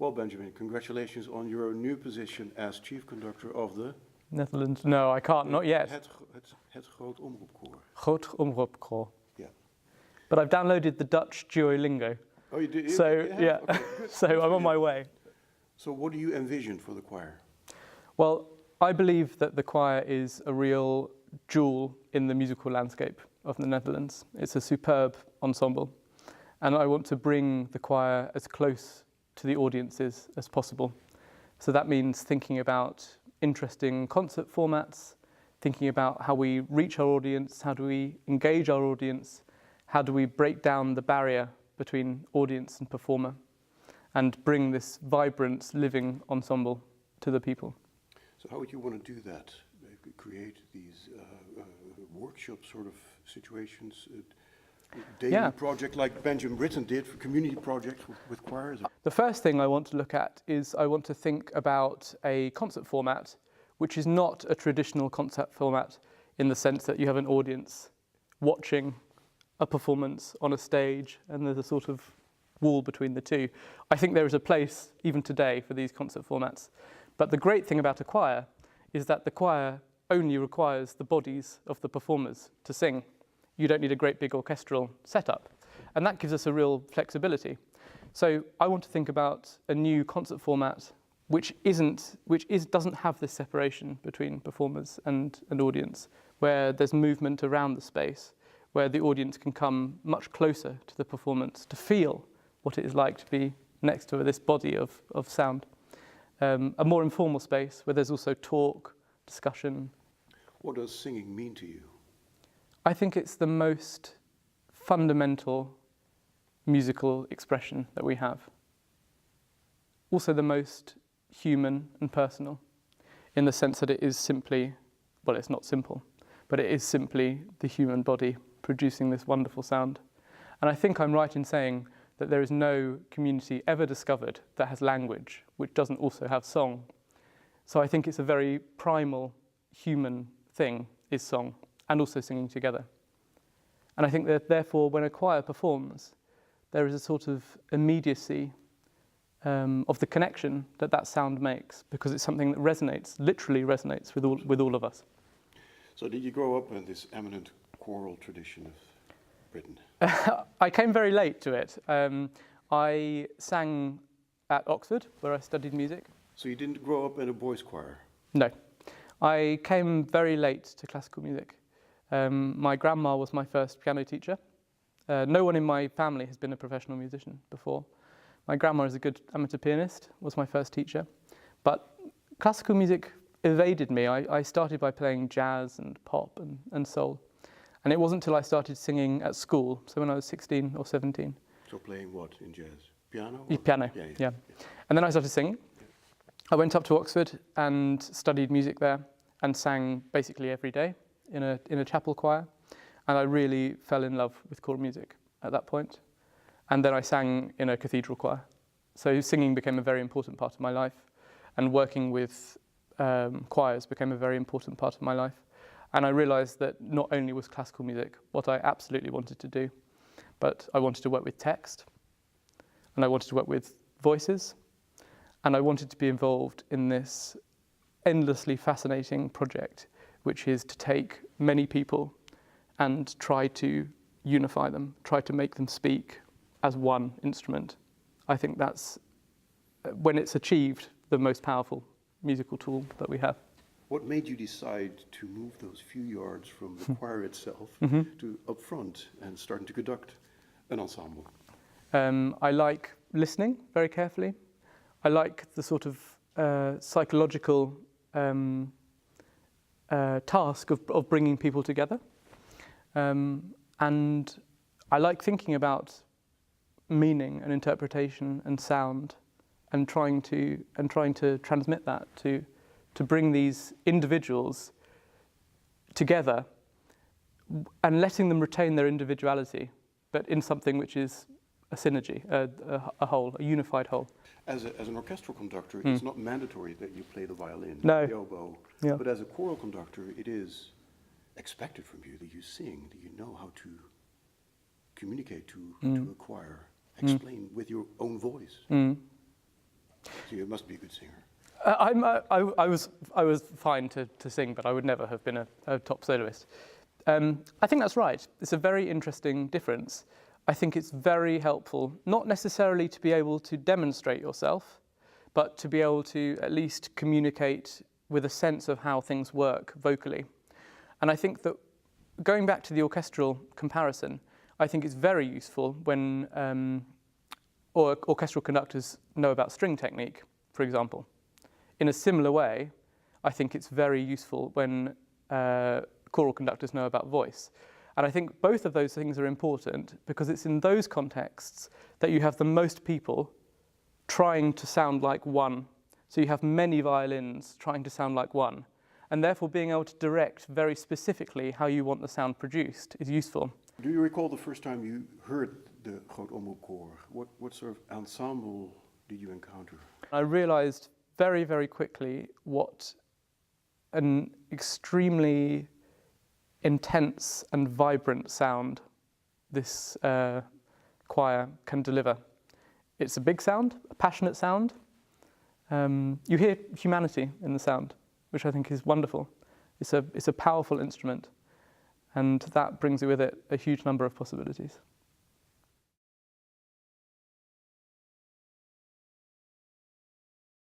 Well, Benjamin, congratulations on your new position as chief conductor of the Netherlands? No, I can't, not yet. Het Groot Omroepkoor. Groot Omroepkoor. Yeah. But I've downloaded the Dutch Duolingo. Oh, you did? So, yeah, Okay, good. so I'm on my way. So what do you envision for the choir? Well, I believe that the choir is a real jewel in the musical landscape of the Netherlands. It's a superb ensemble, and I want to bring the choir as close to the audiences as possible. So that means thinking about interesting concert formats, thinking about how we reach our audience, how do we engage our audience, how do we break down the barrier between audience and performer, and bring this vibrant, living ensemble to the people. So how would you want to do that? Create these workshop sort of situations, daily project like Benjamin Goodson did for community projects with choirs? The first thing I want to look at is I want to think about a concert format which is not a traditional concert format in the sense that you have an audience watching a performance on a stage and there's a sort of wall between the two. I think there is a place, even today, for these concert formats. But the great thing about a choir is that the choir only requires the bodies of the performers to sing. You don't need a great big orchestral setup. And that gives us a real flexibility. So I want to think about a new concert format which doesn't have this separation between performers and audience, where there's movement around the space, where the audience can come much closer to the performance to feel what it is like to be next to this body of sound. A more informal space where there's also talk, discussion. What does singing mean to you? I think it's the most fundamental musical expression that we have. Also the most human and personal, in the sense that it is simply, well, it's not simple, but it is simply the human body producing this wonderful sound. And I think I'm right in saying that there is no community ever discovered that has language which doesn't also have song. So I think it's a very primal human thing, is song, and also singing together. And I think that therefore when a choir performs, there is a sort of immediacy of the connection that sound makes, because it's something that resonates, literally resonates with all of us. So did you grow up in this eminent choral tradition of Britain? I came very late to it. I sang at Oxford, where I studied music. So you didn't grow up in a boys' choir? No. I came very late to classical music. My grandma was my first piano teacher. No one in my family has been a professional musician before. My grandma is a good amateur pianist, was my first teacher. But classical music evaded me. I started by playing jazz and pop and soul. And it wasn't until I started singing at school, so when I was 16 or 17. So playing what in jazz? Piano? Piano, yeah. And then I started singing. I went up to Oxford and studied music there and sang basically every day in a chapel choir. And I really fell in love with choral music at that point. And then I sang in a cathedral choir. So singing became a very important part of my life, and working with choirs became a very important part of my life. And I realized that not only was classical music what I absolutely wanted to do, but I wanted to work with text, and I wanted to work with voices, and I wanted to be involved in this endlessly fascinating project, which is to take many people and try to unify them, try to make them speak as one instrument. I think that's, when it's achieved, the most powerful musical tool that we have. What made you decide to move those few yards from the choir itself to up front and starting to conduct an ensemble? I like listening very carefully. I like the sort of psychological task of bringing people together. And I like thinking about meaning and interpretation and sound, and trying to transmit that to bring these individuals together and letting them retain their individuality, but in something which is a synergy, a whole, a unified whole. As an orchestral conductor, it's not mandatory that you play the violin, no. the oboe, but as a choral conductor, it is expected from you that you sing, that you know how to communicate to a choir, explain with your own voice. You must be a good singer. I was fine to sing, but I would never have been a top soloist. I think that's right. It's a very interesting difference. I think it's very helpful, not necessarily to be able to demonstrate yourself, but to be able to at least communicate with a sense of how things work vocally. And I think that going back to the orchestral comparison, I think it's very useful when orchestral conductors know about string technique, for example. In a similar way, I think it's very useful when choral conductors know about voice. And I think both of those things are important because it's in those contexts that you have the most people trying to sound like one. So you have many violins trying to sound like one. And therefore being able to direct very specifically how you want the sound produced is useful. Do you recall the first time you heard the Groot Omroepkoor? What sort of ensemble did you encounter? I realized very, very quickly what an extremely intense and vibrant sound this choir can deliver. It's a big sound, a passionate sound. You hear humanity in the sound, which I think is wonderful. It's a powerful instrument, and that brings with it a huge number of possibilities.